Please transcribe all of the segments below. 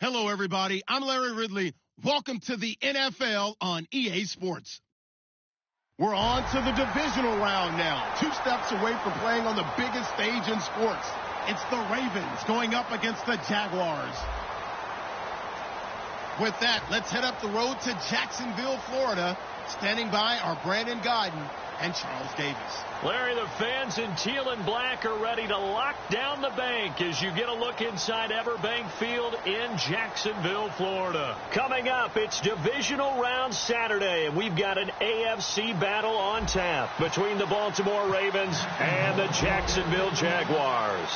Hello, everybody. I'm Larry Ridley. Welcome to the NFL on EA Sports. We're on to the divisional round now. 2 steps away from playing on the biggest stage in sports. It's the Ravens going up against the Jaguars. With that, let's head up the road to Jacksonville, Florida. Standing by are Brandon Godden and Charles Davis. Larry, the fans in teal and black are ready to lock down the bank as you get a look inside Everbank Field in Jacksonville, Florida. Coming up, it's divisional round Saturday, and we've got an AFC battle on tap between the Baltimore Ravens and the Jacksonville Jaguars.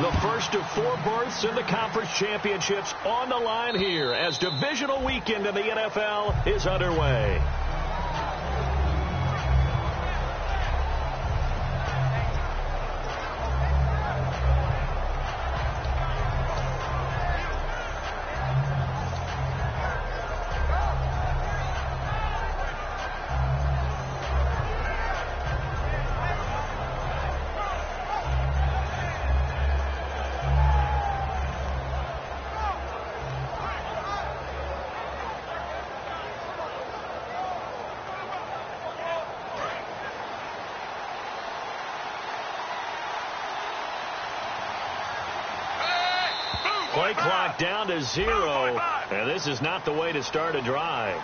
The first of 4 berths in the conference championships on the line here as divisional weekend in the NFL is underway. Play clock down to 0, and this is not the way to start a drive.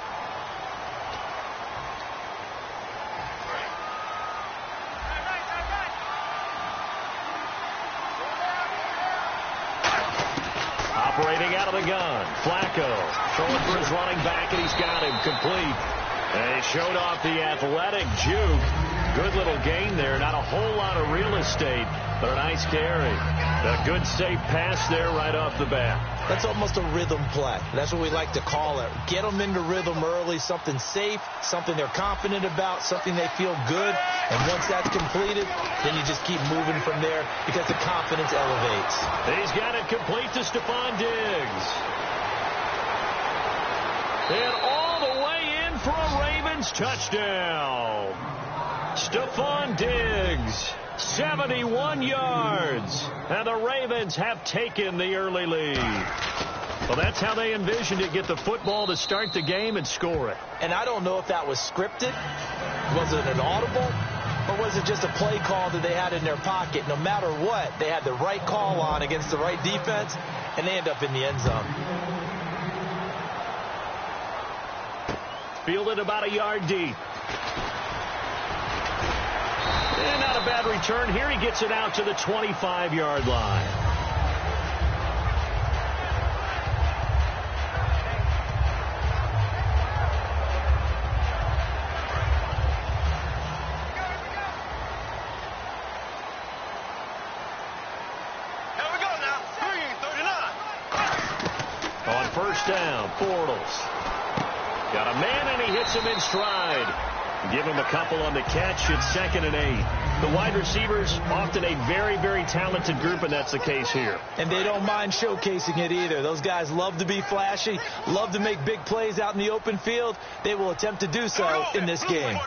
Operating out of the gun, Flacco throwing for his running back, and he's got him complete. And he showed off the athletic juke. Good little gain there. Not a whole lot of real estate, but a nice carry. A good, safe pass there right off the bat. That's almost a rhythm play. That's what we like to call it. Get them into rhythm early, something safe, something they're confident about, something they feel good. And once that's completed, then you just keep moving from there because the confidence elevates. He's got it complete to Stephon Diggs. And all the way in for a Ravens touchdown. Stephon Diggs, 71 yards, and the Ravens have taken the early lead. Well, that's how they envisioned it, get the football to start the game and score it. And I don't know if that was scripted, was it an audible, or was it just a play call that they had in their pocket? No matter what, they had the right call on against the right defense, and they end up in the end zone. Fielded about a yard deep. And not a bad return here. He gets it out to the 25-yard line. Here we go now. 3:39. On first down, Bortles. Got a man, and he hits him in stride. Give him a couple on the catch. It's 2nd and 8. The wide receivers, often a very, very talented group, and that's the case here. And they don't mind showcasing it either. Those guys love to be flashy, love to make big plays out in the open field. They will attempt to do so in this game.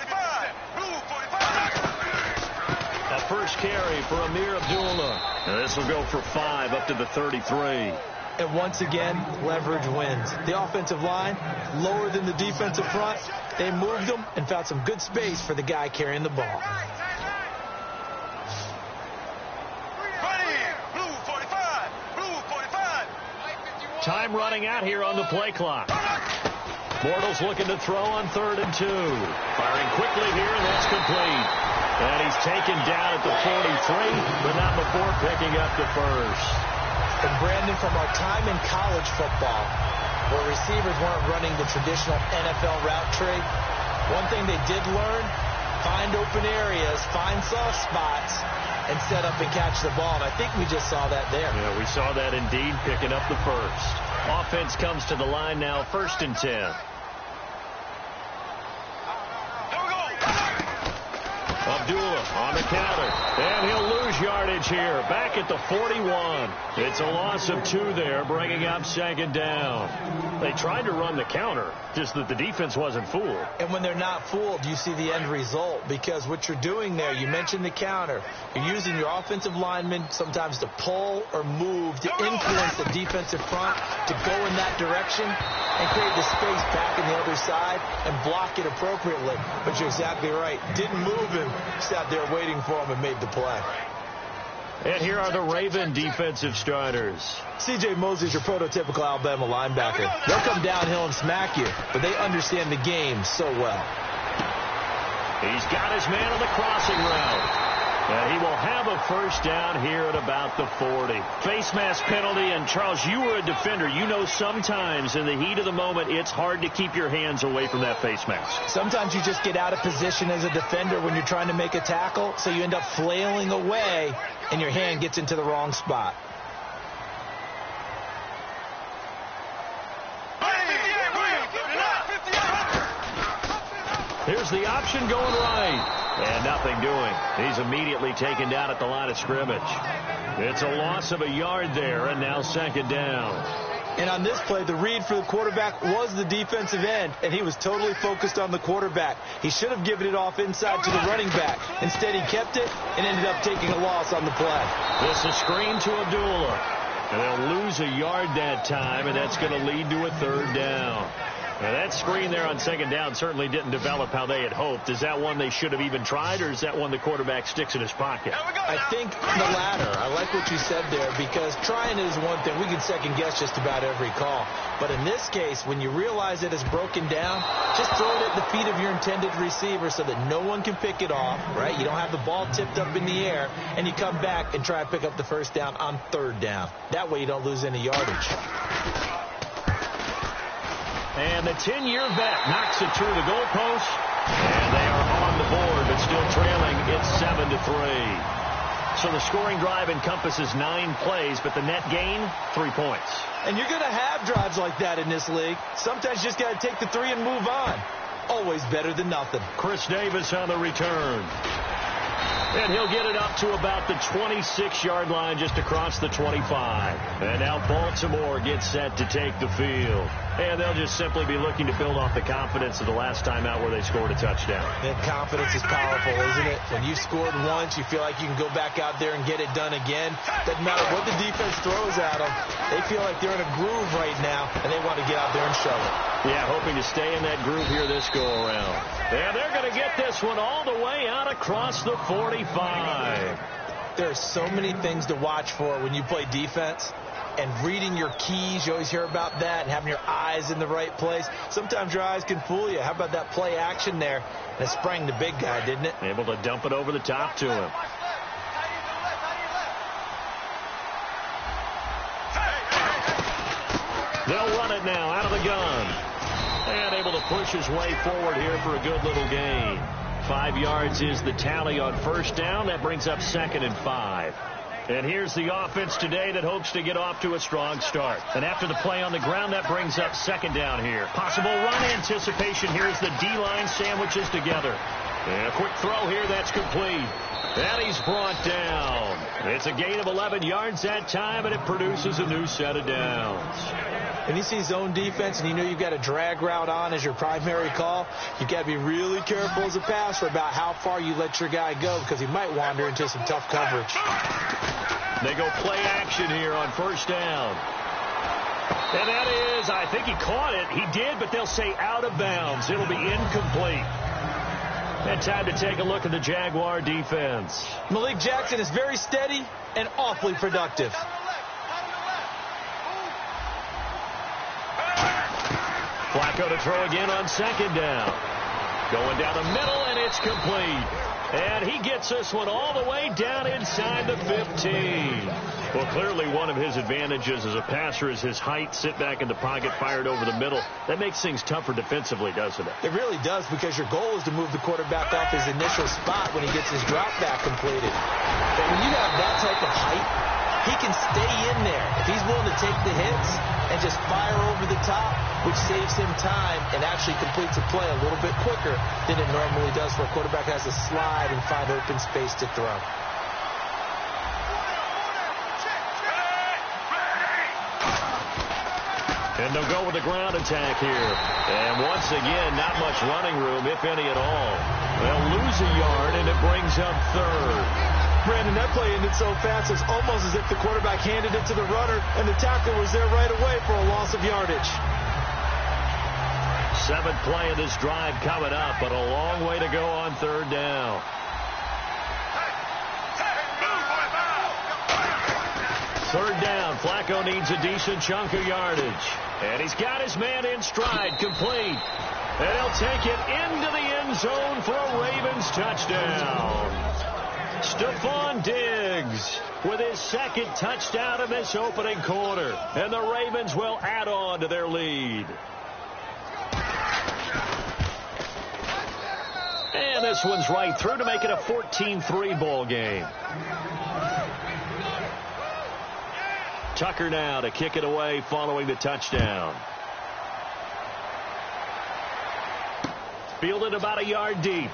A first carry for Amir Abdullah. And this will go for 5 up to the 33. And once again, leverage wins. The offensive line, lower than the defensive front. They moved them and found some good space for the guy carrying the ball. Time running out here on the play clock. Bortles looking to throw on 3rd and 2. Firing quickly here, and that's complete. And he's taken down at the 43, but not before picking up the first. And Brandon, from our time in college football, where receivers weren't running the traditional NFL route tree, one thing they did learn, find open areas, find soft spots, and set up and catch the ball. And I think we just saw that there. Yeah, we saw that indeed, picking up the first. Offense comes to the line now, 1st and 10. Abdullah on the counter. And he'll lose yardage here. Back at the 41. It's a loss of 2 there, bringing up second down. They tried to run the counter, just that the defense wasn't fooled. And when they're not fooled, you see the end result. Because what you're doing there, you mentioned the counter. You're using your offensive linemen sometimes to pull or move to influence the defensive front to go in that direction and create the space back in the other side and block it appropriately. But you're exactly right. Didn't move him. Sat there waiting for him and made the play. And here are the Raven defensive starters. C.J. Mosley's your prototypical Alabama linebacker. They'll come downhill and smack you, but they understand the game so well. He's got his man on the crossing route. And he will have a first down here at about the 40. Face mask penalty, and Charles, you were a defender. You know sometimes in the heat of the moment, it's hard to keep your hands away from that face mask. Sometimes you just get out of position as a defender when you're trying to make a tackle, so you end up flailing away, and your hand gets into the wrong spot. Here's the option going right. And nothing doing. He's immediately taken down at the line of scrimmage. It's a loss of a yard there, and now second down. And on this play, the read for the quarterback was the defensive end, and he was totally focused on the quarterback. He should have given it off inside to the running back. Instead, he kept it and ended up taking a loss on the play. This is screen to Abdullah. And they'll lose a yard that time, and that's going to lead to a third down. Now, that screen there on second down certainly didn't develop how they had hoped. Is that one they should have even tried, or is that one the quarterback sticks in his pocket? I think the latter. I like what you said there, because trying is one thing. We can second-guess just about every call. But in this case, when you realize it is broken down, just throw it at the feet of your intended receiver so that no one can pick it off, right? You don't have the ball tipped up in the air, and you come back and try to pick up the first down on third down. That way you don't lose any yardage. And the 10-year vet knocks it through the goalpost. And they are on the board, but still trailing. It's 7-3. So the scoring drive encompasses 9 plays, but the net gain, 3 points. And you're going to have drives like that in this league. Sometimes you just got to take the 3 and move on. Always better than nothing. Chris Davis on the return. And he'll get it up to about the 26-yard line, just across the 25. And now Baltimore gets set to take the field. And they'll just simply be looking to build off the confidence of the last time out where they scored a touchdown. And confidence is powerful, isn't it? When you scored once, you feel like you can go back out there and get it done again. Doesn't matter what the defense throws at them. They feel like they're in a groove right now, and they want to get out there and show it. Yeah, hoping to stay in that groove here this go-around. And they're going to get this one all the way out across the 45. There are so many things to watch for when you play defense. And reading your keys, you always hear about that, and having your eyes in the right place. Sometimes your eyes can fool you. How about that play action there? And it sprang the big guy, didn't it? Able to dump it over the top to him. They'll run it now out of the gun. And able to push his way forward here for a good little gain. 5 yards is the tally on first down. That brings up 2nd and 5. And here's the offense today that hopes to get off to a strong start. And after the play on the ground, that brings up 2nd down here. Possible run anticipation here as the D-line sandwiches together. And a quick throw here, that's complete. And he's brought down. It's a gain of 11 yards that time, and it produces a new set of downs. When you see zone defense and you know you've got a drag route on as your primary call, you've got to be really careful as a passer about how far you let your guy go, because he might wander into some tough coverage. They go play action here on first down. And that is, I think he caught it. He did, but they'll say out of bounds. It'll be incomplete. And time to take a look at the Jaguar defense. Malik Jackson is very steady and awfully productive. Flacco to throw again on 2nd down. Going down the middle, and it's complete. And he gets this one all the way down inside the 15. Well, clearly one of his advantages as a passer is his height. Sit back in the pocket, fired over the middle. That makes things tougher defensively, doesn't it? It really does, because your goal is to move the quarterback off his initial spot when he gets his drop back completed. But when you have that type of height, he can stay in there. If he's willing to take the hits and just fire over the top, which saves him time and actually completes a play a little bit quicker than it normally does for a quarterback that has to slide and find open space to throw. And they'll go with the ground attack here. And once again, not much running room, if any at all. They'll lose a yard, and it brings up third. Brandon, that play ended so fast, it's almost as if the quarterback handed it to the runner, and the tackle was there right away for a loss of yardage. Seventh play of this drive coming up, but a long way to go on third down. Third down, Flacco needs a decent chunk of yardage. And he's got his man in stride, complete. And he'll take it into the end zone for a Ravens touchdown. Stephon Diggs with his second touchdown in this opening quarter. And the Ravens will add on to their lead. And this one's right through to make it a 14-3 ball game. Tucker now to kick it away following the touchdown. Fielded about a yard deep.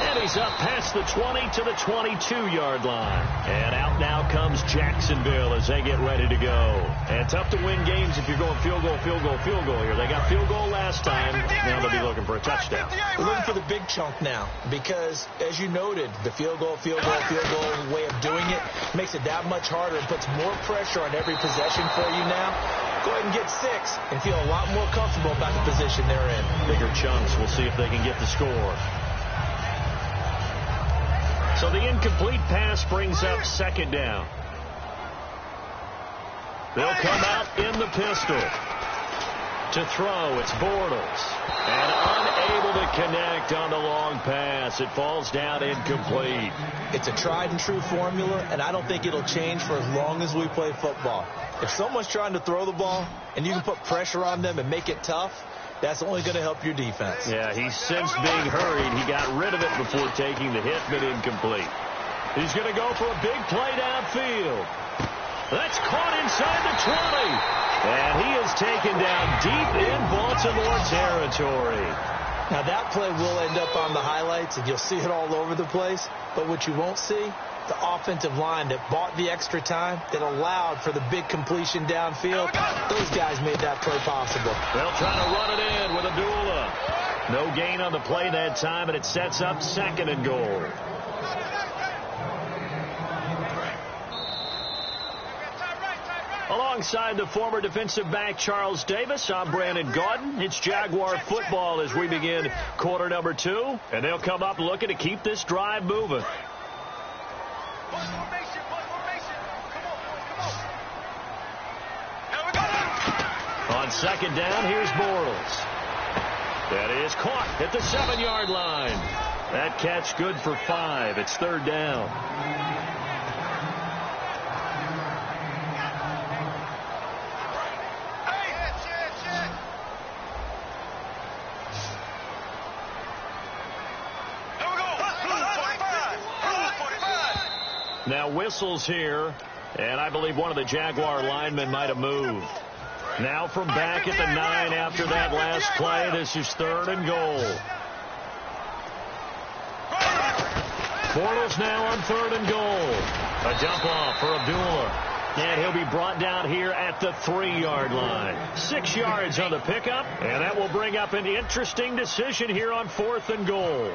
And he's up past the 20 to the 22-yard line. And out now comes Jacksonville as they get ready to go. And tough to win games if you're going field goal here. They got field goal last time. Now they'll be looking for a touchdown. We're looking for the big chunk now because, as you noted, the field goal way of doing it makes it that much harder and puts more pressure on every possession for you now. Go ahead and get 6 and feel a lot more comfortable about the position they're in. Bigger chunks. We'll see if they can get the score. So the incomplete pass brings up second down. They'll come out in the pistol. To throw, it's Bortles. And unable to connect on the long pass. It falls down incomplete. It's a tried and true formula, and I don't think it'll change for as long as we play football. If someone's trying to throw the ball and you can put pressure on them and make it tough, that's only going to help your defense. Yeah, he's sensed being hurried. He got rid of it before taking the hit, but incomplete. He's going to go for a big play downfield. That's caught inside the 20. And he is taken down deep in Baltimore territory. Now, that play will end up on the highlights, and you'll see it all over the place. But what you won't see, the offensive line that bought the extra time, that allowed for the big completion downfield, those guys made that play possible. They'll try to run it in with Abdullah. No gain on the play that time, and it sets up second and goal. Alongside the former defensive back Charles Davis, I'm Brandon Gaudin. It's Jaguar football as we begin quarter number 2. And they'll come up looking to keep this drive moving. On second down, here's Bortles. That is caught at the 7-yard line. That catch good for 5. It's third down. Now whistles here, and I believe one of the Jaguar linemen might have moved. Now from back at the 9 after that last play, this is third and goal. Bortles now on third and goal. A dump off for Abdullah. And he'll be brought down here at the 3-yard line. 6 yards on the pickup, and that will bring up an interesting decision here on fourth and goal.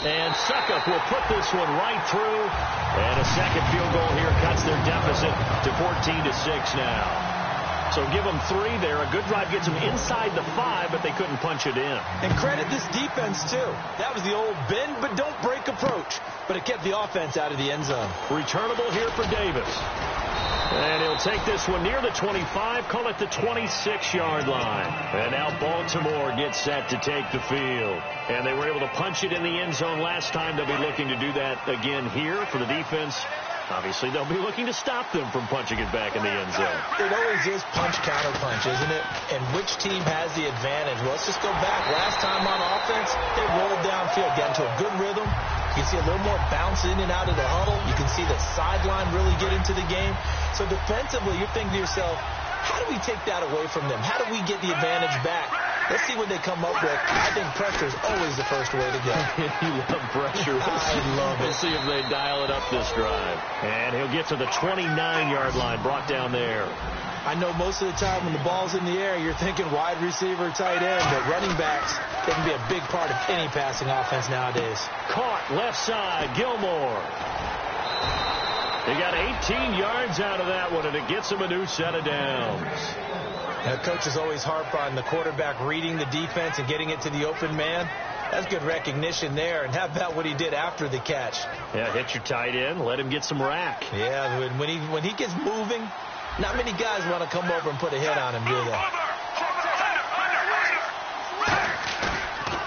And Suckup will put this one right through. And a second field goal here cuts their deficit to 14-6 now. So give them 3 there. A good drive gets them inside the 5, but they couldn't punch it in. And credit this defense, too. That was the old bend but don't break approach. But it kept the offense out of the end zone. Returnable here for Davis. And he'll take this one near the 25, call it the 26-yard line. And now Baltimore gets set to take the field. And they were able to punch it in the end zone last time. They'll be looking to do that again here for the defense. Obviously, they'll be looking to stop them from punching it back in the end zone. It always is punch-counter-punch, isn't it? And which team has the advantage? Well, let's just go back. Last time on offense, they rolled downfield, got into a good rhythm. You can see a little more bounce in and out of the huddle. You can see the sideline really get into the game. So defensively, you're thinking to yourself, how do we take that away from them? How do we get the advantage back? Let's see what they come up with. I think pressure is always the first way to go. You love pressure. I love it. We'll see if they dial it up this drive. And he'll get to the 29-yard line, brought down there. I know most of the time when the ball's in the air, you're thinking wide receiver, tight end, but running backs can be a big part of any passing offense nowadays. Caught left side, Gilmore. They got 18 yards out of that one, and it gets him a new set of downs. Now, coaches always harp on the quarterback reading the defense and getting it to the open man. That's good recognition there. And how about what he did after the catch? Yeah, hit your tight end, let him get some rack. Yeah, when he gets moving, not many guys want to come over and put a hit on him, do they?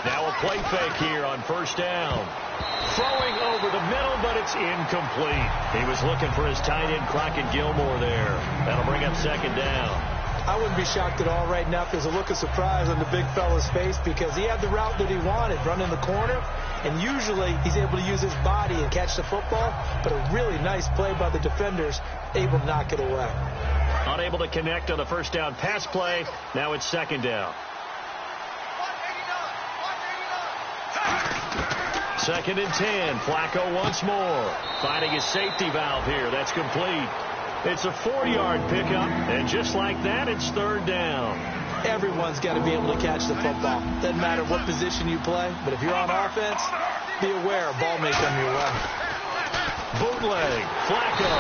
Now a play fake here on first down. Throwing over the middle, but it's incomplete. He was looking for his tight end, Crockett Gilmore there. That'll bring up second down. I wouldn't be shocked at all right now if there's a look of surprise on the big fella's face because he had the route that he wanted, running the corner, and usually he's able to use his body and catch the football, but a really nice play by the defenders, able to knock it away. Unable to connect on the first down pass play. Now it's second down. Second and 10. Flacco once more. Finding his safety valve here. That's complete. It's a 4-yard pickup, and just like that, it's third down. Everyone's got to be able to catch the football. Doesn't matter what position you play, but if you're on offense, be aware a ball may come your way. Bootleg. Flacco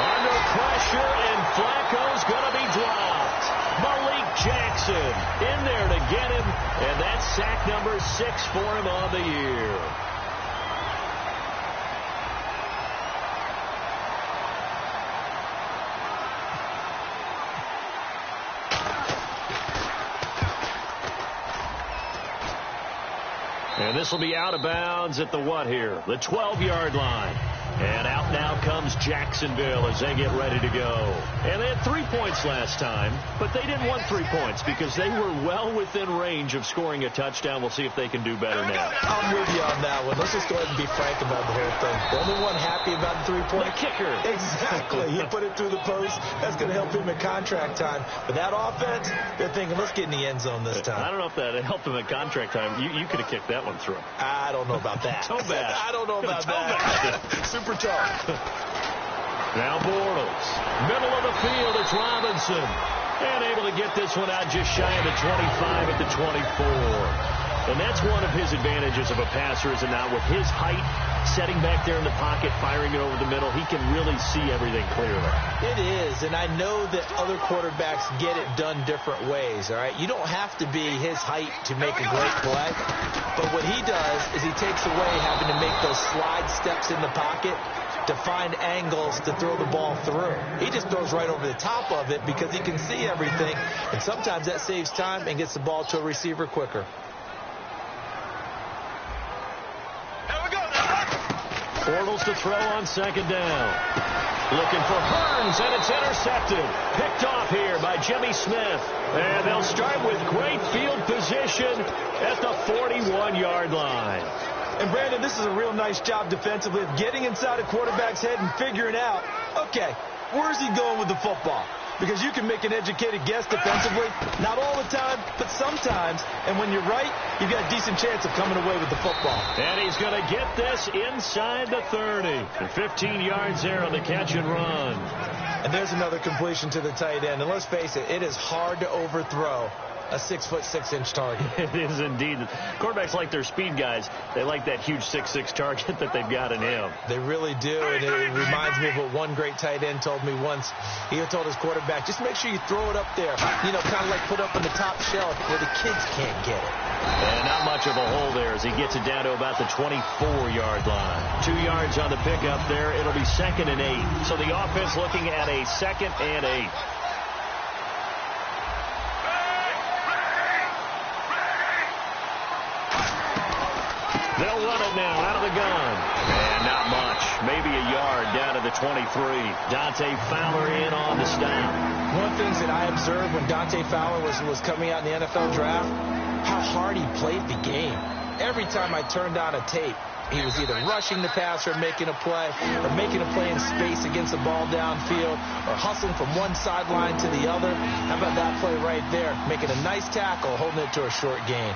under pressure, and Flacco's going to be dropped. Malik Jackson in there to get him, and that's sack number 6 for him on the year. And this will be out of bounds at the what here? The 12-yard line. And out now comes Jacksonville as they get ready to go. And they had 3 points last time, but they didn't want 3 points because they were well within range of scoring a touchdown. We'll see if they can do better now. I'm with you on that one. Let's just go ahead and be frank about the whole thing. The only one happy about the 3-point? The kicker. Exactly. He put it through the post. That's going to help him at contract time. But that offense, they're thinking, let's get in the end zone this time. I don't know if that helped him at contract time. You could have kicked that one through. I don't know about that. Toe bash. I don't know about that. Super tough. Now Bortles. Middle of the field, it's Robinson. And able to get this one out just shy of the 25 at the 24. And that's one of his advantages of a passer, is it not? With his height, setting back there in the pocket, firing it over the middle, he can really see everything clearly. It is, and I know that other quarterbacks get it done different ways, all right? You don't have to be his height to make a great play, but what he does is he takes away having to make those slide steps in the pocket to find angles to throw the ball through. He just throws right over the top of it because he can see everything, and sometimes that saves time and gets the ball to a receiver quicker. Bortles to throw on second down. Looking for Hearns, and it's intercepted. Picked off here by Jimmy Smith. And they'll start with great field position at the 41-yard line. And, Brandon, this is a real nice job defensively of getting inside a quarterback's head and figuring out, okay, where's he going with the football? Because you can make an educated guess defensively. Not all the time, but sometimes. And when you're right, you've got a decent chance of coming away with the football. And he's going to get this inside the 30. And 15 yards there on the catch and run. And there's another completion to the tight end. And let's face it, it is hard to overthrow a 6'6" target. It is indeed. Quarterbacks like their speed guys. They like that huge 6'6" target that they've got in him. They really do, and it reminds me of what one great tight end told me once. He told his quarterback, just make sure you throw it up there, you know, kind of like put up on the top shelf where the kids can't get it. And not much of a hole there as he gets it down to about the 24-yard line. 2 yards on the pickup there. It'll be 2nd and 8. So the offense looking at a 2nd and 8. They'll run it now out of the gun. And not much. maybe a yard down to the 23. Dante Fowler in on the stop. One of the things that I observed when Dante Fowler was coming out in the NFL draft, how hard he played the game. Every time I turned on a tape, he was either rushing the passer, making a play, or making a play in space against the ball downfield, or hustling from one sideline to the other. How about that play right there? Making a nice tackle, holding it to a short gain.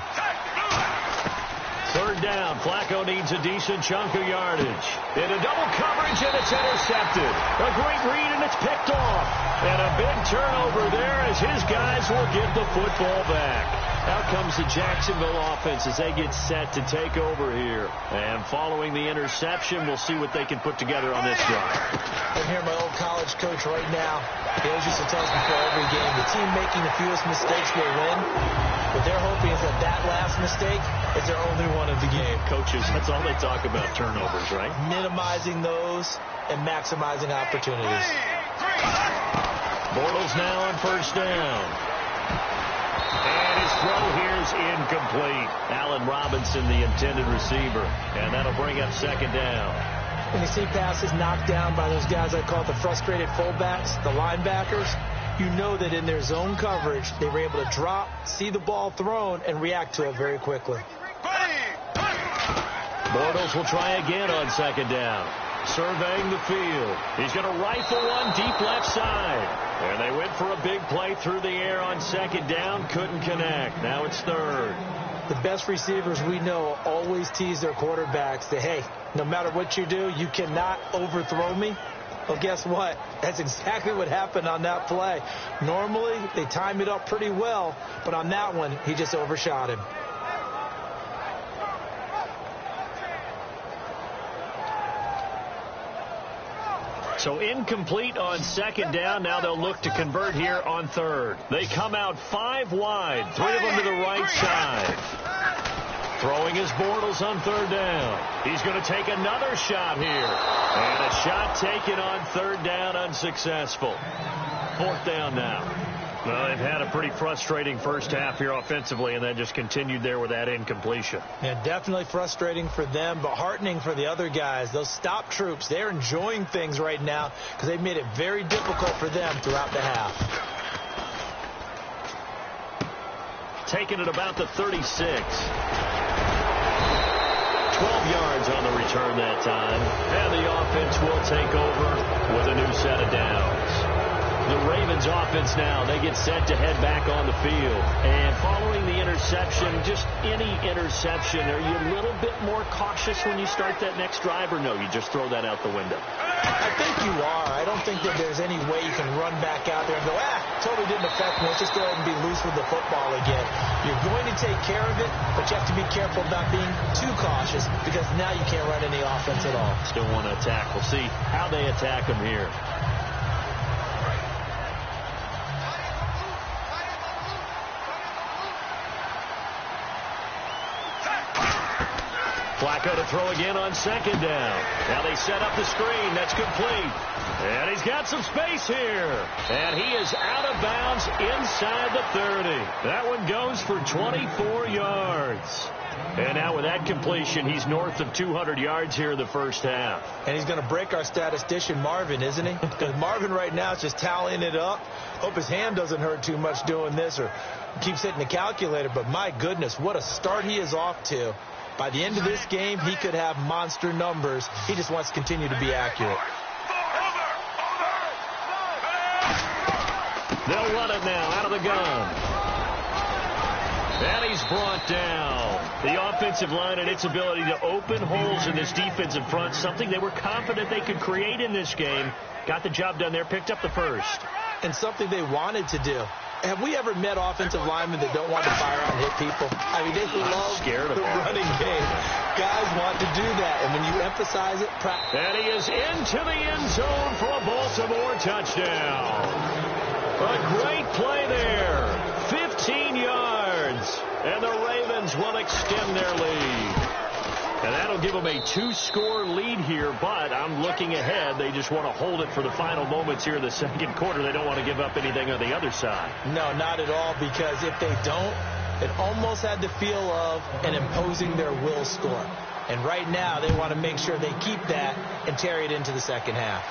Third down. Flacco needs a decent chunk of yardage. Into double coverage, and it's intercepted. A great read, and it's picked off. And a big turnover there as his guys will get the football back. Out comes the Jacksonville offense as they get set to take over here. And following the interception, we'll see what they can put together on this drive. I'm here, my old college coach right now. He always used to tell us before every game, the team making the fewest mistakes will win. What they're hoping is that last mistake is their only one of the game. Coaches, that's all they talk about, turnovers, right? Minimizing those and maximizing opportunities. Bortles now on first down. And his throw here is incomplete. Allen Robinson, the intended receiver. And that'll bring up second down. When you see passes knocked down by those guys I call the frustrated fullbacks, the linebackers, you know that in their zone coverage, they were able to drop, see the ball thrown, and react to it very quickly. Bortles will try again on second down. Surveying the field. He's going to rifle one deep left side. And they went for a big play through the air on second down. Couldn't connect. Now it's third. The best receivers we know always tease their quarterbacks that, hey, no matter what you do, you cannot overthrow me. Well, guess what? That's exactly what happened on that play. Normally, they time it up pretty well, but on that one, he just overshot him. So incomplete on second down. Now they'll look to convert here on third. They come out 5 wide, 3 of them to the right side. Throwing his Bortles on third down. He's going to take another shot here. And a shot taken on third down, unsuccessful. Fourth down now. Well, they've had a pretty frustrating first half here offensively, and then just continued there with that incompletion. Yeah, definitely frustrating for them, but heartening for the other guys. Those stop troops, they're enjoying things right now because they've made it very difficult for them throughout the half. Taking it about the 36. 12 yards on the return that time. And the offense will take over with a new set of downs. The Ravens offense now, they get set to head back on the field. And following the interception, just any interception, are you a little bit more cautious when you start that next drive, or no, you just throw that out the window? I think you are. I don't think that there's any way you can run back out there and go, totally didn't affect me. Let's just go ahead and be loose with the football again. You're going to take care of it, but you have to be careful about being too cautious because now you can't run any offense at all. Still want to attack. We'll see how they attack them here. Flacco to throw again on second down. Now they set up the screen. That's complete. And he's got some space here. And he is out of bounds inside the 30. That one goes for 24 yards. And now with that completion, he's north of 200 yards here in the first half. And he's going to break our statistician Marvin, isn't he? Because Marvin right now is just tallying it up. Hope his hand doesn't hurt too much doing this or keeps hitting the calculator. But my goodness, what a start he is off to. By the end of this game, he could have monster numbers. He just wants to continue to be accurate. They'll run it now out of the gun. And he's brought down. The offensive line and its ability to open holes in this defensive front, something they were confident they could create in this game. Got the job done there, picked up the first. And something they wanted to do. Have we ever met offensive linemen that don't want to fire out and hit people? I mean, they love the running game. Guys want to do that, and when you emphasize it, and he is into the end zone for a Baltimore touchdown. A great play there. 15 yards, and the Ravens will extend their lead. And that'll give them a 2-score lead here, but I'm looking ahead. They just want to hold it for the final moments here in the second quarter. They don't want to give up anything on the other side. No, not at all, because if they don't, it almost had the feel of an imposing their will score. And right now, they want to make sure they keep that and carry it into the second half.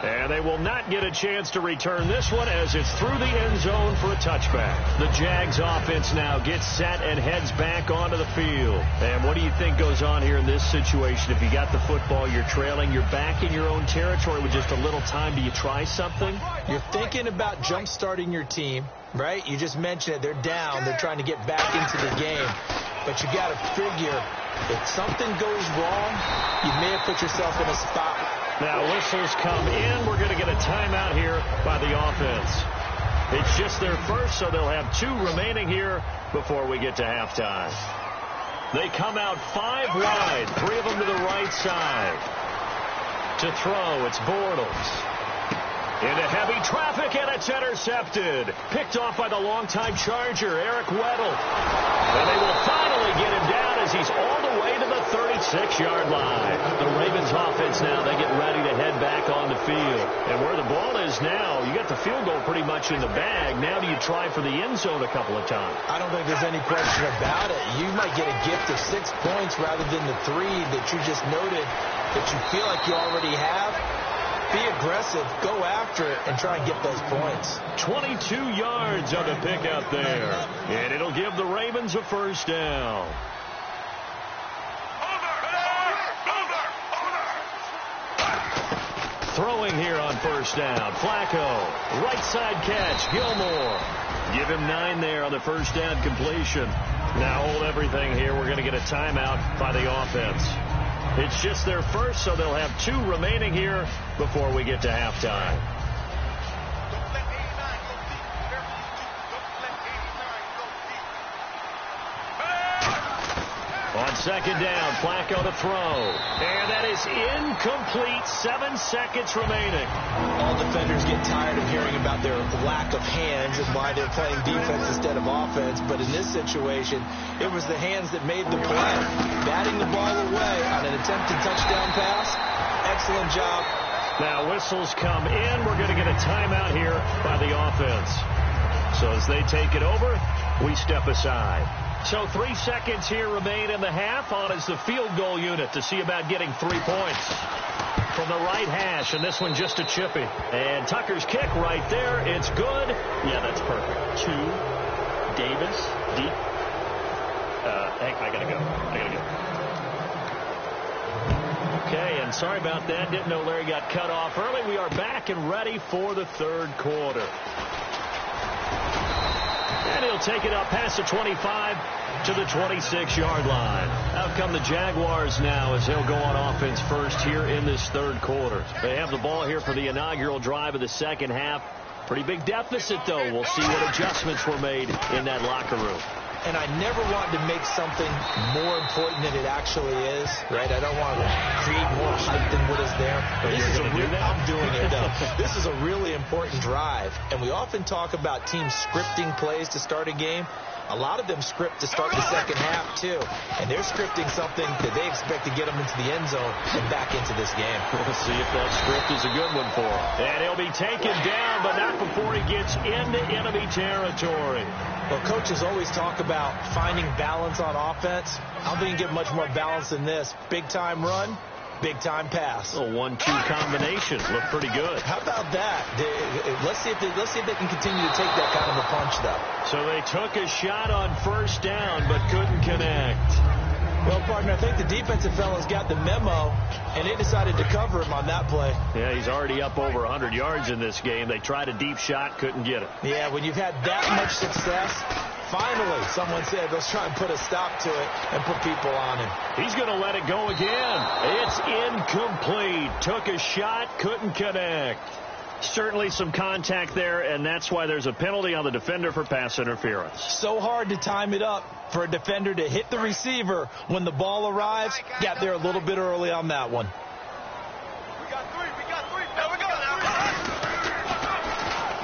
And they will not get a chance to return this one as it's through the end zone for a touchback. The Jags offense now gets set and heads back onto the field. And what do you think goes on here in this situation? If you got the football, you're trailing, you're back in your own territory with just a little time. Do you try something? You're thinking about jump-starting your team, right? You just mentioned it. They're down. They're trying to get back into the game. But you got to figure, if something goes wrong, you may have put yourself in a spot. Now whistles come in. We're going to get a timeout here by the offense. It's just their first, so they'll have 2 remaining here before we get to halftime. They come out 5 wide, 3 of them to the right side. To throw, it's Bortles. Into heavy traffic, and it's intercepted. Picked off by the longtime Charger, Eric Weddle. And they will finally get him down as he's all the way to the 36-yard line. The Ravens offense now, they get ready to head back on the field. And where the ball is now, you got the field goal pretty much in the bag. Now do you try for the end zone a couple of times? I don't think there's any question about it. You might get a gift of 6 points rather than the 3 that you just noted that you feel like you already have. Be aggressive, go after it, and try and get those points. 22 yards on the pickup there. And it'll give the Ravens a first down. Throwing here on first down. Flacco, right side catch, Gilmore. Give him 9 there on the first down completion. Now hold everything here. We're going to get a timeout by the offense. It's just their first, so they'll have 2 remaining here before we get to halftime. On second down, Flacco to throw. And that is incomplete. 7 seconds remaining. All defenders get tired of hearing about their lack of hands and why they're playing defense instead of offense. But in this situation, it was the hands that made the play. Batting the ball away on an attempted touchdown pass. Excellent job. Now whistles come in. We're going to get a timeout here by the offense. So as they take it over, we step aside. So 3 seconds here remain in the half. On is the field goal unit to see about getting 3 points from the right hash, and this one just a chippy. And Tucker's kick right there. It's good. Yeah, that's perfect. 2, Davis, deep. Hey, I gotta go. Okay, and sorry about that. Didn't know Larry got cut off early. We are back and ready for the third quarter. And he'll take it up past the 25 to the 26-yard line. Out come the Jaguars now as they'll go on offense first here in this third quarter. They have the ball here for the inaugural drive of the second half. Pretty big deficit, though. We'll see what adjustments were made in that locker room. And I never want to make something more important than it actually is, right? I don't want to create more hype than what is there. I'm doing it, though. This is a really important drive. And we often talk about teams scripting plays to start a game. A lot of them script to start the second half, too. And they're scripting something that they expect to get them into the end zone and back into this game. We'll see if that script is a good one for him. And he'll be taken down, but not before he gets into enemy territory. Well, coaches always talk about finding balance on offense. I don't think you get much more balance than this. Big-time run, big-time pass. A 1-2 combination. Looked pretty good. How about that? Let's see if they can continue to take that kind of a punch, though. So they took a shot on first down, but couldn't connect. Well, partner, I think the defensive fellas got the memo, and they decided to cover him on that play. Yeah, he's already up over 100 yards in this game. They tried a deep shot, couldn't get it. Yeah, when you've had that much success, finally someone said, let's try and put a stop to it and put people on him. He's going to let it go again. It's incomplete. Took a shot, couldn't connect. Certainly some contact there, and that's why there's a penalty on the defender for pass interference. So hard to time it up for a defender to hit the receiver when the ball arrives. Got there a little bit early on that one. We got 3. There we go now.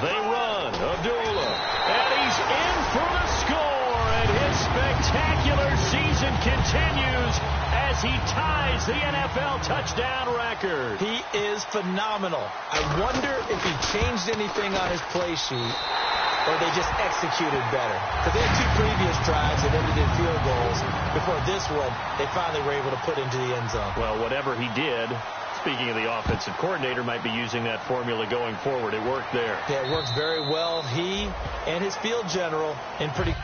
They run. Abdullah. And he's in for the score, and his spectacular season continues as he ties the NFL touchdown record. He is phenomenal. I wonder if he changed anything on his play sheet or they just executed better? Because they had 2 previous drives that ended in field goals. Before this one, they finally were able to put into the end zone. Well, whatever he did, speaking of the offensive coordinator, might be using that formula going forward. It worked there. Yeah, it worked very well. He and his field general in pretty...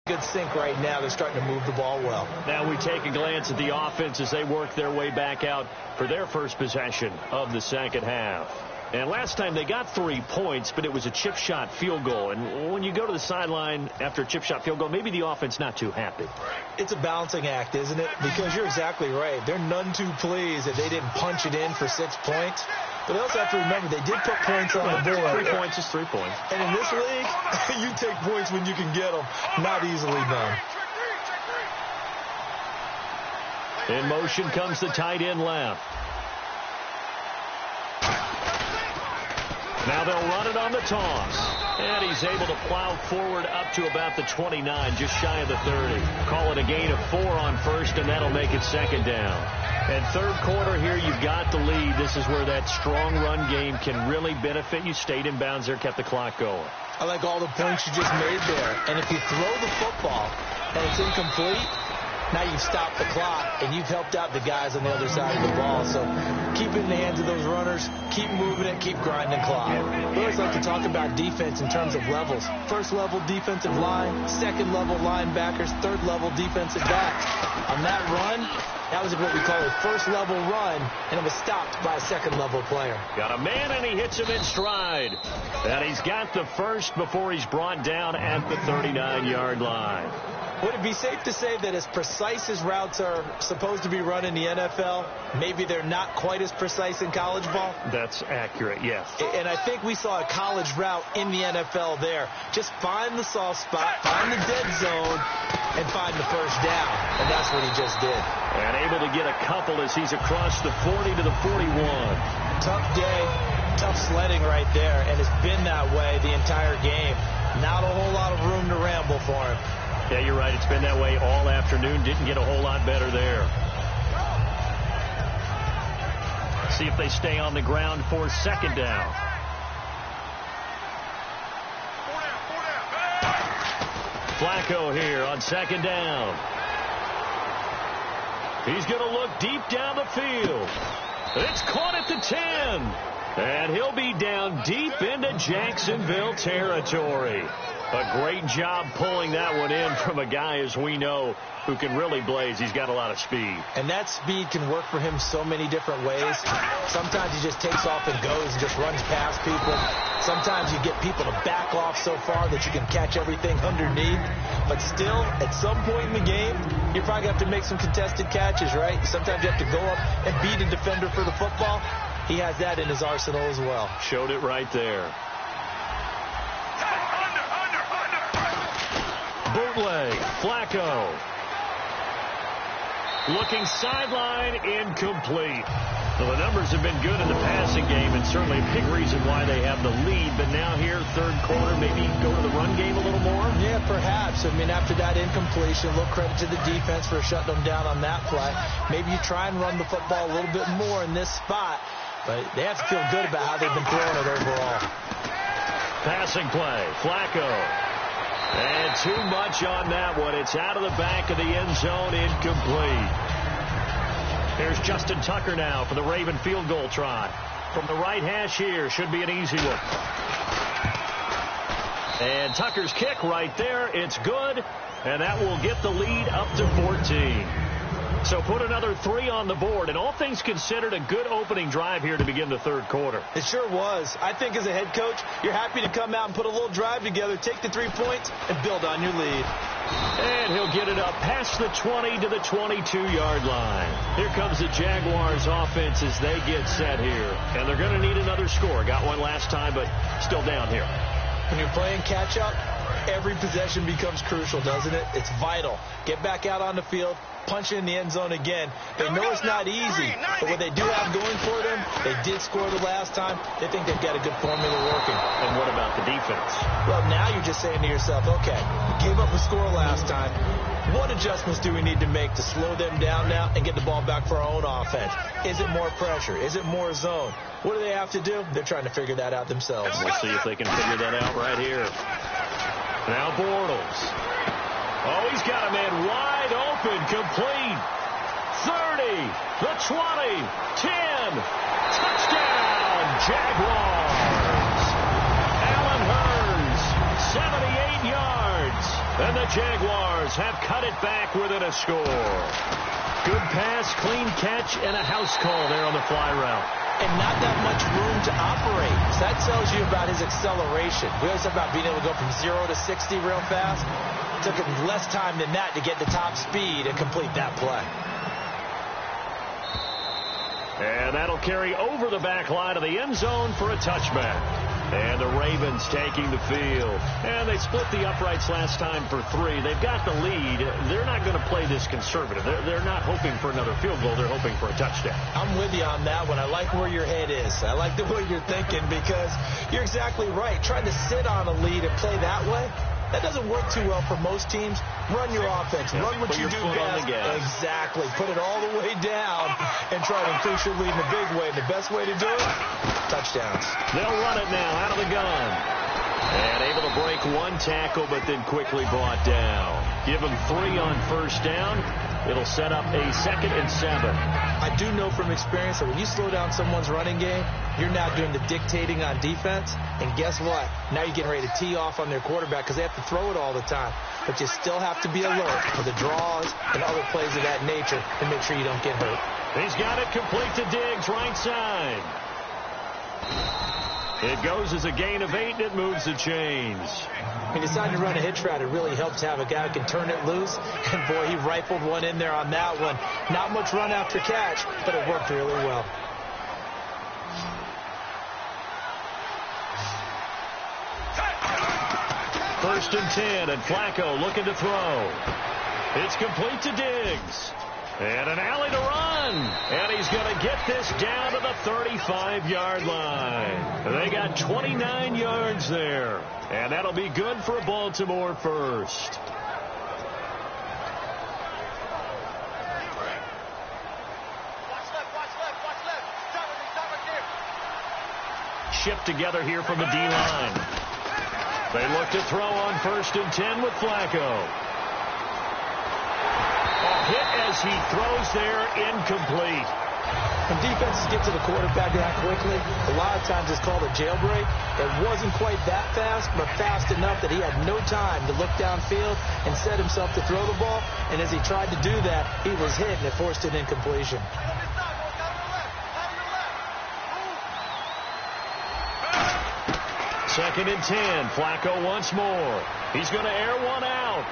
good sync right now. They're starting to move the ball well. Now we take a glance at the offense as they work their way back out for their first possession of the second half. And last time they got 3 points, but it was a chip shot field goal. And when you go to the sideline after a chip shot field goal, maybe the offense not too happy. It's a balancing act, isn't it? Because you're exactly right. They're none too pleased that they didn't punch it in for 6 points. But they also have to remember they did put points on the board. 3 points is 3 points. And in this league, you take points when you can get them. Not easily done. In motion comes the tight end left. Now they'll run it on the toss. And he's able to plow forward up to about the 29, just shy of the 30. Call it a gain of 4 on first, and that'll make it second down. And third quarter here, you've got the lead. This is where that strong run game can really benefit you. Stayed in bounds there, kept the clock going. I like all the points you just made there. And if you throw the football and it's incomplete, now you've stopped the clock, and you've helped out the guys on the other side of the ball. So keep it in the hands of those runners, keep moving it, keep grinding clock. We always like to talk about defense in terms of levels. First level defensive line, second level linebackers, third level defensive backs. On that run, that was what we call a first level run, and it was stopped by a second level player. Got a man, and he hits him in stride. And he's got the first before he's brought down at the 39-yard line. Would it be safe to say that as precise as routes are supposed to be run in the NFL, maybe they're not quite as precise in college ball? That's accurate, yes. And I think we saw a college route in the NFL there. Just find the soft spot, find the dead zone, and find the first down. And that's what he just did. And able to get a couple as he's across the 40 to the 41. Tough day, tough sledding right there, and it's been that way the entire game. Not a whole lot of room to ramble for him. Yeah, you're right. It's been that way all afternoon. Didn't get a whole lot better there. See if they stay on the ground for second down. Flacco here on second down. He's going to look deep down the field. It's caught at the 10. And he'll be down deep into Jacksonville territory. A great job pulling that one in from a guy, as we know, who can really blaze. He's got a lot of speed. And that speed can work for him so many different ways. Sometimes he just takes off and goes and just runs past people. Sometimes you get people to back off so far that you can catch everything underneath. But still, at some point in the game, you're probably going to have to make some contested catches, right? Sometimes you have to go up and beat a defender for the football. He has that in his arsenal as well. Showed it right there. Bootleg, Flacco. Looking sideline, incomplete. Well, the numbers have been good in the passing game, and certainly a big reason why they have the lead. But now here, third quarter, maybe go to the run game a little more? Yeah, perhaps. I mean, after that incompletion, a little credit to the defense for shutting them down on that play. Maybe you try and run the football a little bit more in this spot. But they have to feel good about how they've been throwing it overall. Passing play, Flacco. And too much on that one. It's out of the back of the end zone, incomplete. Here's Justin Tucker now for the Raven field goal try. From the right hash here, should be an easy one. And Tucker's kick right there, it's good. And that will get the lead up to 14. So put another 3 on the board, and all things considered, a good opening drive here to begin the third quarter. It sure was. I think as a head coach, you're happy to come out and put a little drive together, take the 3 points, and build on your lead. And he'll get it up past the 20 to the 22-yard line. Here comes the Jaguars offense as they get set here. And they're going to need another score. Got one last time, but still down here. When you're playing catch-up, every possession becomes crucial, doesn't it? It's vital. Get back out on the field, punch it in the end zone again. They know it's not easy, but what they do have going for them, they did score the last time. They think they've got a good formula working. And what about the defense? Well, now you're just saying to yourself, okay, gave up a score last time. What adjustments do we need to make to slow them down now and get the ball back for our own offense? Is it more pressure? Is it more zone? What do they have to do? They're trying to figure that out themselves. We'll see if they can figure that out right here. Now Bortles. Oh, he's got a man wide open, complete. 30, the 20, 10. Touchdown, Jaguars. Allen Hurns, 78 yards. And the Jaguars have cut it back within a score. Good pass, clean catch, and a house call there on the fly route. And not that much room to operate. So that tells you about his acceleration. We always talk about being able to go from 0 to 60 real fast. It took him less time than that to get the top speed and complete that play. And that'll carry over the back line of the end zone for a touchback. And the Ravens taking the field. And they split the uprights last time for 3. They've got the lead. They're not going to play this conservative. They're not hoping for another field goal. They're hoping for a touchdown. I'm with you on that one. I like where your head is. I like the way you're thinking because you're exactly right. Trying to sit on a lead and play that way, that doesn't work too well for most teams. Run your offense. Run what you do best. Exactly. Put it all the way down and try to increase your lead in a big way. And the best way to do it, touchdowns. They'll run it now out of the gun. And able to break one tackle, but then quickly brought down. Give them 3 on first down. It'll set up a 2nd and 7. I do know from experience that when you slow down someone's running game, you're now doing the dictating on defense. And guess what? Now you're getting ready to tee off on their quarterback because they have to throw it all the time. But you still have to be alert for the draws and other plays of that nature and make sure you don't get hurt. He's got it complete to Diggs, right side. It goes as a gain of 8, and it moves the chains. When you decide to run a hitch route, it really helps to have a guy who can turn it loose. And, boy, he rifled one in there on that one. Not much run after catch, but it worked really well. First and 10, and Flacco looking to throw. It's complete to Diggs. And an alley to run. And he's going to get this down to the 35-yard line. They got 29 yards there. And that'll be good for a Baltimore first. Shipped together here from the D-line. They look to throw on first and 10 with Flacco. Hit as he throws there, incomplete. When defenses get to the quarterback that quickly, a lot of times it's called a jailbreak. It wasn't quite that fast, but fast enough that he had no time to look downfield and set himself to throw the ball. And as he tried to do that, he was hit, and it forced an incompletion. Second and 10. Flacco once more. He's going to air one out.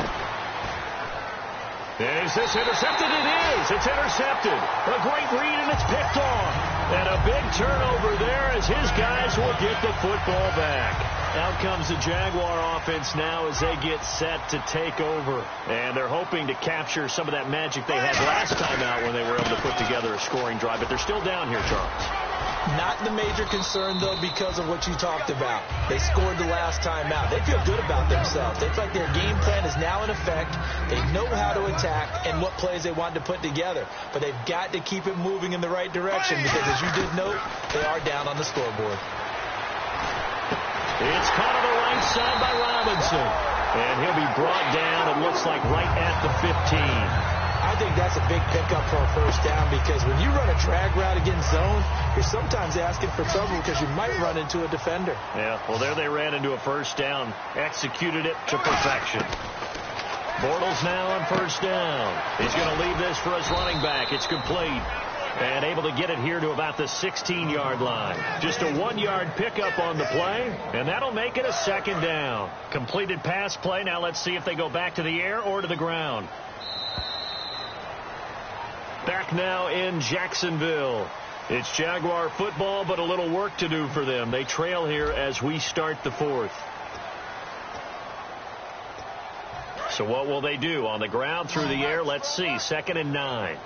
Is this intercepted? It is. It's intercepted. A great read, and it's picked off. And a big turnover there as his guys will get the football back. Out comes the Jaguar offense now as they get set to take over. And they're hoping to capture some of that magic they had last time out when they were able to put together a scoring drive. But they're still down here, Charles. Not the major concern, though, because of what you talked about. They scored the last time out. They feel good about themselves. They feel like their game plan is now in effect. They know how to attack and what plays they want to put together. But they've got to keep it moving in the right direction because, as you did note, they are down on the scoreboard. It's caught on the right side by Robinson. And he'll be brought down, it looks like, right at the 15. I think that's a big pickup for a first down because when you run a drag route against zone, you're sometimes asking for trouble because you might run into a defender. Yeah, well, there they ran into a first down, executed it to perfection. Bortles now on first down. He's going to leave this for his running back. It's complete. And able to get it here to about the 16-yard line. Just a 1-yard pickup on the play, and that'll make it a second down. Completed pass play. Now let's see if they go back to the air or to the ground. Back now in Jacksonville. It's Jaguar football, but a little work to do for them. They trail here as we start the fourth. So what will they do? On the ground, through the air, let's see. 2nd and 9.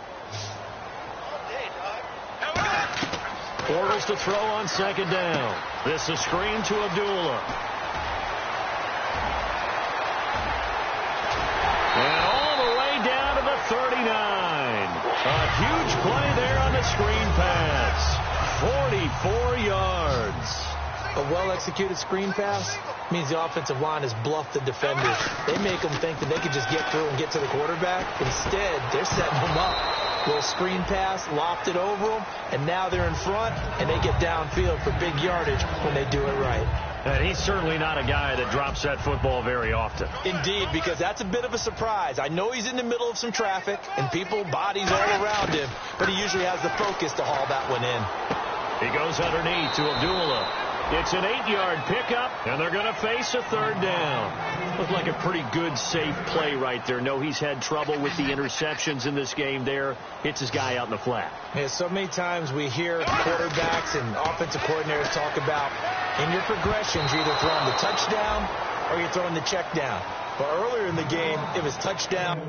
Bortles to throw on 2nd down. This is a screen to Abdullah. And all the way down to the 39. A huge play there on the screen pass. 44 yards. A well-executed screen pass means the offensive line has bluffed the defenders. They make them think that they could just get through and get to the quarterback. Instead, they're setting them up. Little screen pass, lopped it over them, and now they're in front, and they get downfield for big yardage when they do it right. And he's certainly not a guy that drops that football very often. Indeed, because that's a bit of a surprise. I know he's in the middle of some traffic, and people, bodies all around him, but he usually has the focus to haul that one in. He goes underneath to Abdullah. It's an 8-yard pickup, and they're going to face a 3rd down. Looked like a pretty good, safe play right there. No, he's had trouble with the interceptions in this game there. Hits his guy out in the flat. Yeah, so many times we hear quarterbacks and offensive coordinators talk about in your progressions, you're either throwing the touchdown or you're throwing the check down. But earlier in the game, it was touchdown.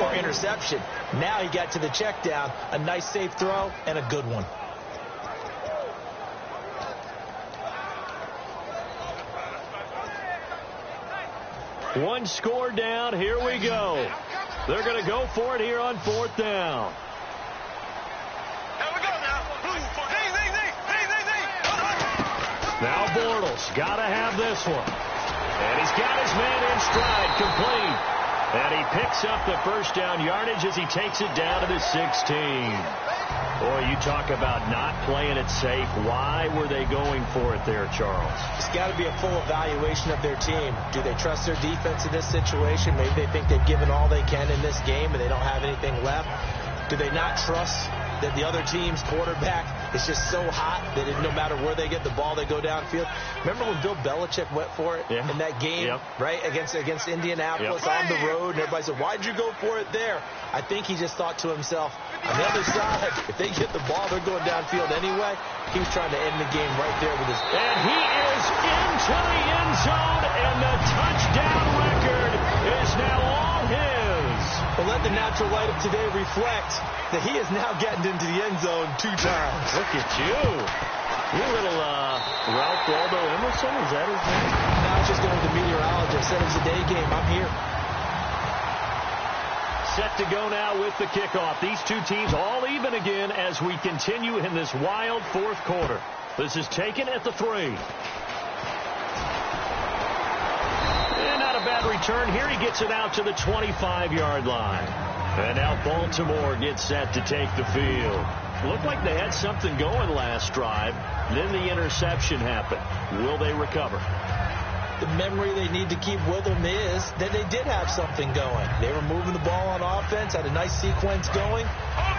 Or interception. Now he got to the check down. A nice safe throw and a good one. One score down. Here we go. They're going to go for it here on 4th down. Here we go now. Now Bortles got to have this one. And he's got his man in stride, complete. And he picks up the first down yardage as he takes it down to the 16. Boy, you talk about not playing it safe. Why were they going for it there, Charles? It's got to be a full evaluation of their team. Do they trust their defense in this situation? Maybe they think they've given all they can in this game and they don't have anything left. Do they not trust that the other team's quarterback is just so hot that no matter where they get the ball, they go downfield? Remember when Bill Belichick went for it in that game, right, against Indianapolis on the road, and everybody said, why'd you go for it there? I think he just thought to himself, on the other side, if they get the ball, they're going downfield anyway. He was trying to end the game right there with his... And he is into the end zone, and the touchdown record is now all his. But let the natural light of today reflect that he is now getting into the end zone 2 times. Look at you. You little Ralph Waldo Emerson, is that his name? No, I was just going to the meteorologist. Said it was a day game. I'm here. Set to go now with the kickoff. These two teams all even again as we continue in this wild 4th quarter. This is taken at the 3. And not a bad return here. He gets it out to the 25-yard line. And now Baltimore gets set to take the field. Looked like they had something going last drive. Then the interception happened. Will they recover? The memory they need to keep with them is that they did have something going. They were moving the ball on offense, had a nice sequence going.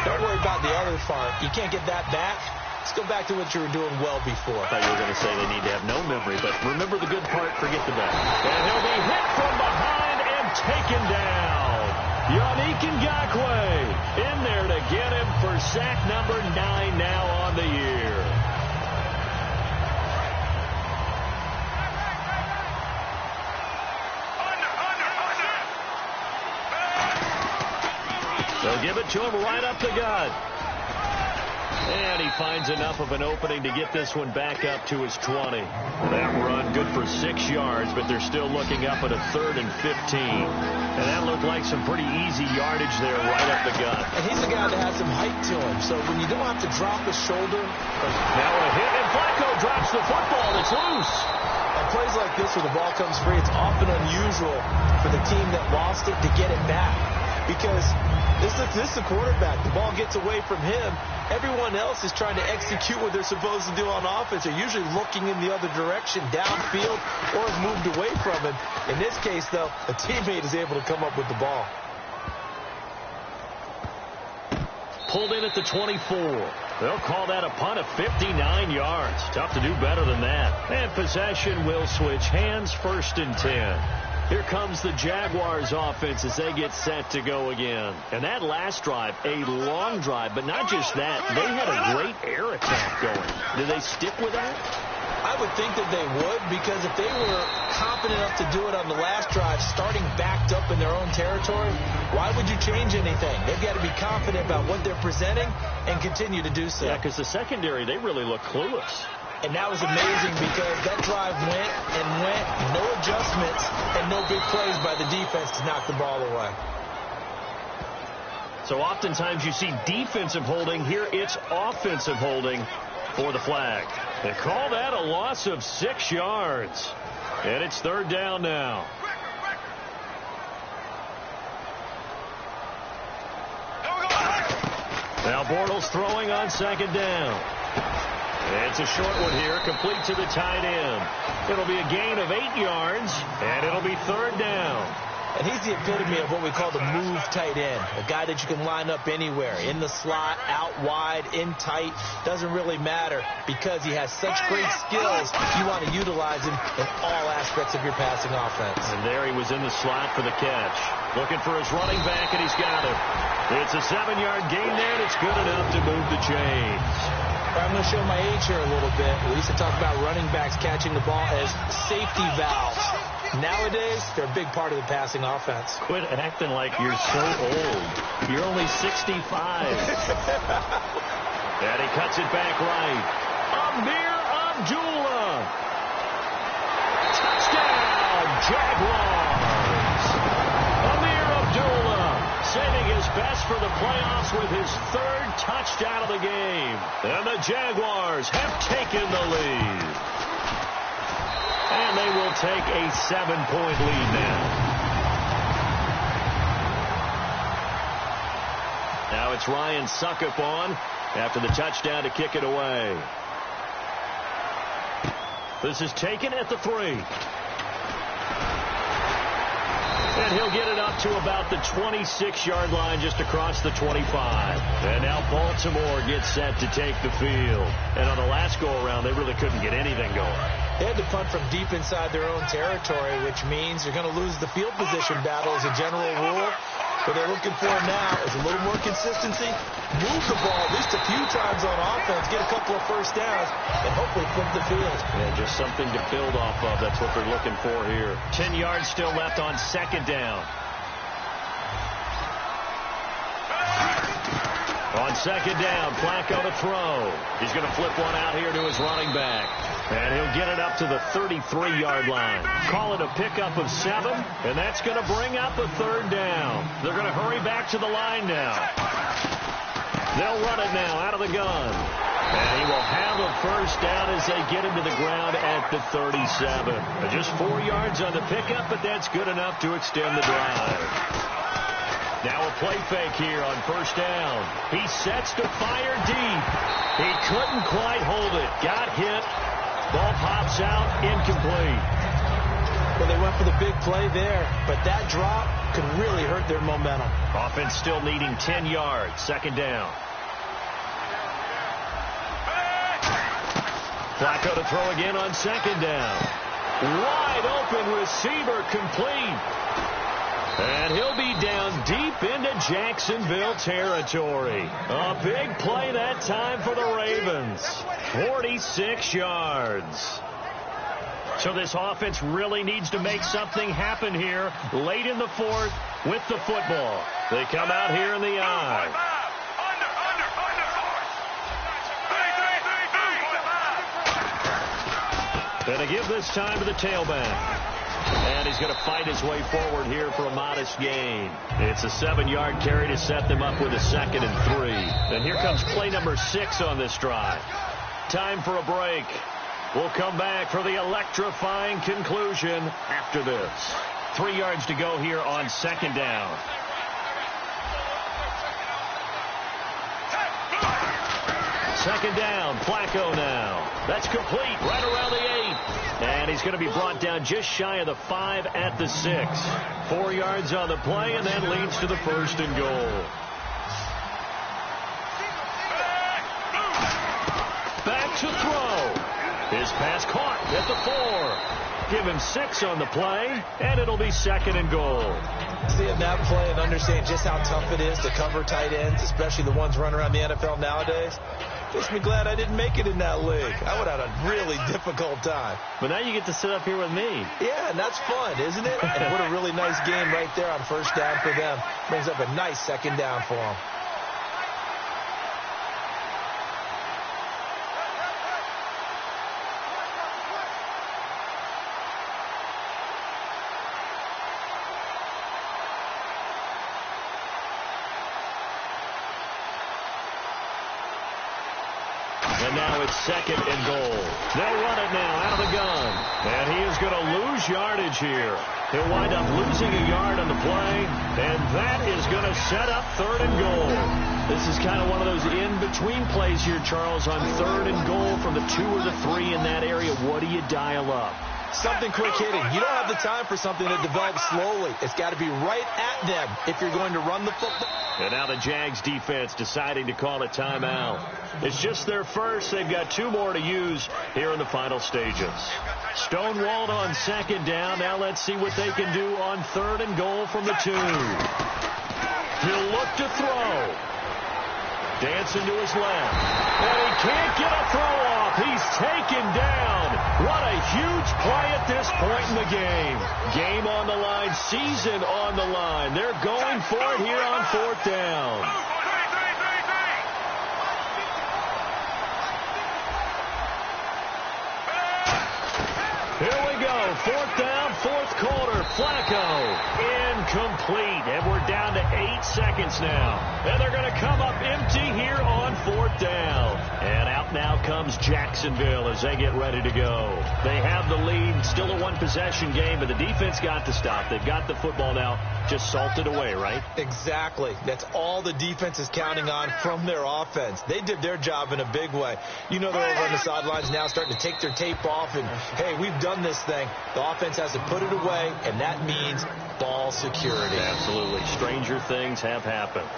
Don't worry about the other part. You can't get that back. Let's go back to what you were doing well before. I thought you were going to say they need to have no memory, but remember the good part, forget the bad. And he'll be hit from behind and taken down. Yannick Ngakoue in there to get him for sack number 9 now on the year. They'll give it to him right up the gut. And he finds enough of an opening to get this one back up to his 20. That run good for 6 yards, but they're still looking up at a 3rd and 15. And that looked like some pretty easy yardage there right up the gut. And he's a guy that has some height to him, so when you don't have to drop his shoulder. Now a hit, and Flacco drops the football. It's loose. On plays like this where the ball comes free, it's often unusual for the team that lost it to get it back. Because this is the quarterback. The ball gets away from him. Everyone else is trying to execute what they're supposed to do on offense. They're usually looking in the other direction, downfield, or have moved away from him. In this case, though, a teammate is able to come up with the ball. Pulled in at the 24. They'll call that a punt of 59 yards. Tough to do better than that. And possession will switch hands, 1st and 10. Here comes the Jaguars offense as they get set to go again. And that last drive, a long drive, but not just that. They had a great air attack going. Do they stick with that? I would think that they would, because if they were confident enough to do it on the last drive, starting backed up in their own territory, why would you change anything? They've got to be confident about what they're presenting and continue to do so. Yeah, because the secondary, they really look clueless. And that was amazing because that drive went and went, no adjustments, and no big plays by the defense to knock the ball away. So oftentimes you see defensive holding. Here it's offensive holding for the flag. They call that a loss of 6 yards. And it's 3rd down now. Now Bortles throwing on 2nd down. It's a short one here, complete to the tight end. It'll be a gain of 8 yards, and it'll be 3rd down. And he's the epitome of what we call the move tight end, a guy that you can line up anywhere, in the slot, out wide, in tight, doesn't really matter because he has such great skills. You want to utilize him in all aspects of your passing offense. And there he was in the slot for the catch. Looking for his running back, and he's got him. It's a 7-yard gain there, and it's good enough to move the chains. I'm going to show my age here a little bit. We used to talk about running backs catching the ball as safety valves. Nowadays, they're a big part of the passing offense. Quit acting like you're so old. You're only 65. And he cuts it back right. Amir Abdullah. Touchdown, Jaguars. Amir Abdullah saving his best for the playoffs with his 3rd touchdown of the game. And the Jaguars have taken the lead. And they will take a 7-point lead now. Now it's Ryan Suckup on after the touchdown to kick it away. This is taken at the 3. And he'll get it up to about the 26-yard line just across the 25. And now Baltimore gets set to take the field. And on the last go-around, they really couldn't get anything going. They had to punt from deep inside their own territory, which means you're going to lose the field position battle as a general rule. What they're looking for now is a little more consistency, move the ball at least a few times on offense, get a couple of first downs, and hopefully flip the field. Yeah, just something to build off of. That's what they're looking for here. 10 yards still left on 2nd down. On 2nd down, Flacco to throw. He's going to flip one out here to his running back. And he'll get it up to the 33-yard line. Call it a pickup of 7, and that's going to bring up a 3rd down. They're going to hurry back to the line now. They'll run it now out of the gun. And he will have a 1st down as they get him to the ground at the 37. Just 4 yards on the pickup, but that's good enough to extend the drive. Now a play fake here on 1st down. He sets to fire deep. He couldn't quite hold it. Got hit. Ball pops out, incomplete. Well, they went for the big play there, but that drop could really hurt their momentum. Offense still needing 10 yards. 2nd down. Flacco to throw again on 2nd down. Wide open receiver complete. And he'll be down deep into Jacksonville territory. A big play that time for the Ravens. 46 yards. So this offense really needs to make something happen here late in the 4th with the football. They come out here in the I. And to give this time to the tailback. And he's going to fight his way forward here for a modest gain. It's a 7-yard carry to set them up with a 2nd and 3. And here comes play number 6 on this drive. Time for a break. We'll come back for the electrifying conclusion after this. 3 yards to go here on 2nd down. Second down, Flacco now. That's complete right around the 8. And he's going to be brought down just shy of the 5 at the 6. 4 yards on the play, and that leads to the 1st and goal. Back to throw. His pass caught at the 4. Give him 6 on the play, and it'll be 2nd and goal. Seeing that play and understanding just how tough it is to cover tight ends, especially the ones running around the NFL nowadays, makes me glad I didn't make it in that league. I would have had a really difficult time. But now you get to sit up here with me. Yeah, and that's fun, isn't it? And what a really nice game right there on 1st down for them. Brings up a nice 2nd down for them. And now it's 2nd and goal. They'll run it now out of the gun. And he is going to lose yardage here. He'll wind up losing a yard on the play. And that is going to set up 3rd and goal. This is kind of one of those in-between plays here, Charles, on 3rd and goal from the 2 or the 3 in that area. What do you dial up? Something quick hitting. You don't have the time for something that develops slowly. It's got to be right at them if you're going to run the football. And now the Jags defense deciding to call a timeout. It's just their first. They've got 2 more to use here in the final stages. Stonewalled on 2nd down. Now let's see what they can do on 3rd and goal from the 2. He'll look to throw. Dancing to his left. And he can't get a throw off. He's taken down. What a huge play at this point in the game. Game on the line, season on the line. They're going for it here on 4th down. Here we go. 4th down, 4th quarter. Flacco incomplete. And we're down to 8 seconds now. And they're going to come up empty here on 4th down. And out now comes Jacksonville as they get ready to go. They have the lead. Still a 1-possession game, but the defense got to stop. They've got the football now. Just salted away, right? Exactly. That's all the defense is counting on from their offense. They did their job in a big way. You know they're over on the sidelines now starting to take their tape off and, hey, we've done this thing. The offense has to put it away, and that means ball security. Absolutely. Stranger things have happened.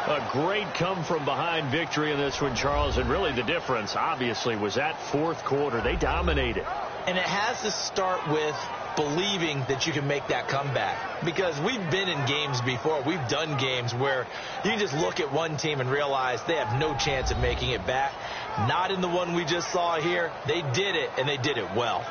A great come-from-behind victory in this one, Charles, and really the difference, obviously, was that 4th quarter. They dominated. And it has to start with believing that you can make that comeback. Because we've been in games before. We've done games where you can just look at one team and realize they have no chance of making it back. Not in the one we just saw here. They did it, and they did it well.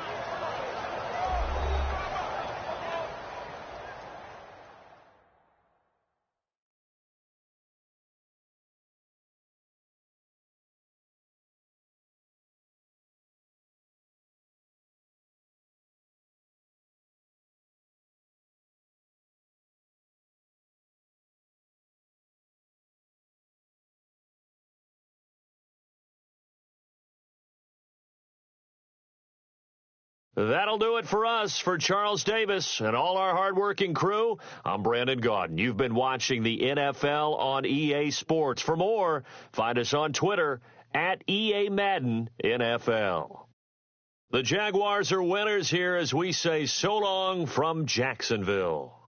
That'll do it for us. For Charles Davis and all our hardworking crew, I'm Brandon Gaudin. You've been watching the NFL on EA Sports. For more, find us on Twitter at EA Madden NFL. The Jaguars are winners here as we say so long from Jacksonville.